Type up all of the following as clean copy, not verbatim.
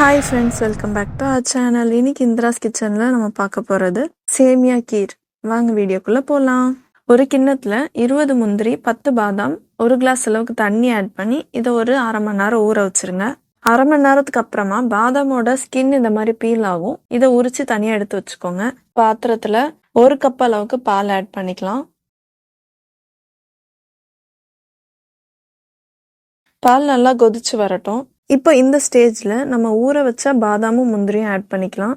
Hi friends, welcome back to our channel. இன்னைக்கு இந்திராஸ் கிச்சனில் நம்ம பார்க்க போகிறது சேமியா கீர். வாங்க வீடியோக்குள்ளே போகலாம். ஒரு கிண்ணத்தில் 20 முந்திரி, 10 பாதாம், 1 கிளாஸ் அளவுக்கு தண்ணி ஆட் பண்ணி இதை ஒரு அரை மணி நேரம் ஊற வச்சுருங்க. அரை மணி நேரத்துக்கு அப்புறமா பாதாமோட ஸ்கின் இந்த மாதிரி பீல் ஆகும். இதை உரித்து தனியாக எடுத்து வச்சுக்கோங்க. பாத்திரத்தில் 1 கப் அளவுக்கு பால் ஆட் பண்ணிக்கலாம். பால் நல்லா கொதிச்சு வரட்டும். இப்போ இந்த ஸ்டேஜில் நம்ம ஊற வச்ச பாதாமும் முந்திரியும் ஆட் பண்ணிக்கலாம்.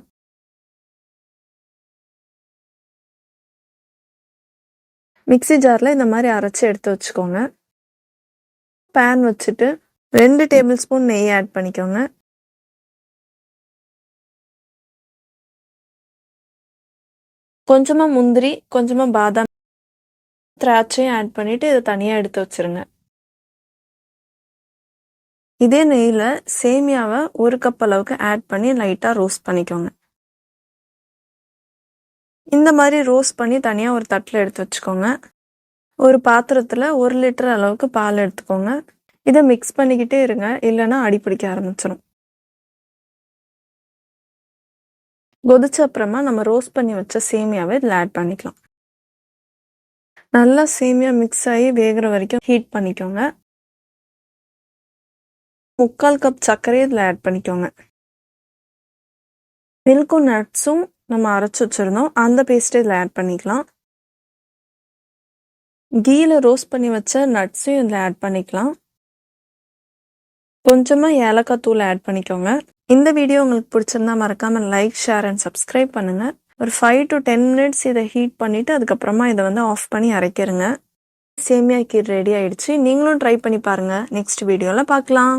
மிக்ஸி ஜாரில் இந்த மாதிரி அரைச்சி எடுத்து வச்சுக்கோங்க. பேன் வச்சுட்டு 2 டேபிள் ஸ்பூன் நெய் ஆட் பண்ணிக்கோங்க. கொஞ்சமாக முந்திரி, கொஞ்சமாக பாதாம், திராட்சையும் ஆட் பண்ணிவிட்டு இதை தனியாக எடுத்து வச்சுருங்க. இதே நெய்யில் சேமியாவை 1 கப் அளவுக்கு ஆட் பண்ணி லைட்டாக ரோஸ்ட் பண்ணிக்கோங்க. இந்த மாதிரி ரோஸ்ட் பண்ணி தனியாக ஒரு தட்டில் எடுத்து வச்சுக்கோங்க. ஒரு பாத்திரத்தில் 1 லிட்டர் அளவுக்கு பால் எடுத்துக்கோங்க. இதை மிக்ஸ் பண்ணிக்கிட்டே இருங்க, இல்லைன்னா அடி பிடிக்க ஆரம்பிச்சிடும். கொதிச்ச அப்புறமா நம்ம ரோஸ்ட் பண்ணி வச்ச சேமியாவை இதில் ஆட் பண்ணிக்கலாம். நல்லா சேமியா மிக்ஸ் ஆகி வேகிற வரைக்கும் ஹீட் பண்ணிக்கோங்க. 3/4 கப் சர்க்கரை இதில் ஆட் பண்ணிக்கோங்க. மில்க்கும் நட்ஸும் நம்ம அரைச்சி வச்சுருந்தோம், அந்த பேஸ்ட்டை இதில் ஆட் பண்ணிக்கலாம். கீயில் ரோஸ்ட் பண்ணி வச்ச நட்ஸையும் இதில் ஆட் பண்ணிக்கலாம். கொஞ்சமாக ஏலக்காய் தூள் ஆட் பண்ணிக்கோங்க. இந்த வீடியோ உங்களுக்கு பிடிச்சிருந்தா மறக்காமல் லைக், ஷேர் அண்ட் சப்ஸ்கிரைப் பண்ணுங்கள். ஒரு 5 to 10 மினிட்ஸ் இதை ஹீட் பண்ணிவிட்டு அதுக்கப்புறமா இதை ஆஃப் பண்ணி அரைக்கிறங்க. சேமியா கீர் ரெடி ஆயிடுச்சு. நீங்களும் ட்ரை பண்ணி பாருங்கள். நெக்ஸ்ட் வீடியோவில் பார்க்கலாம்.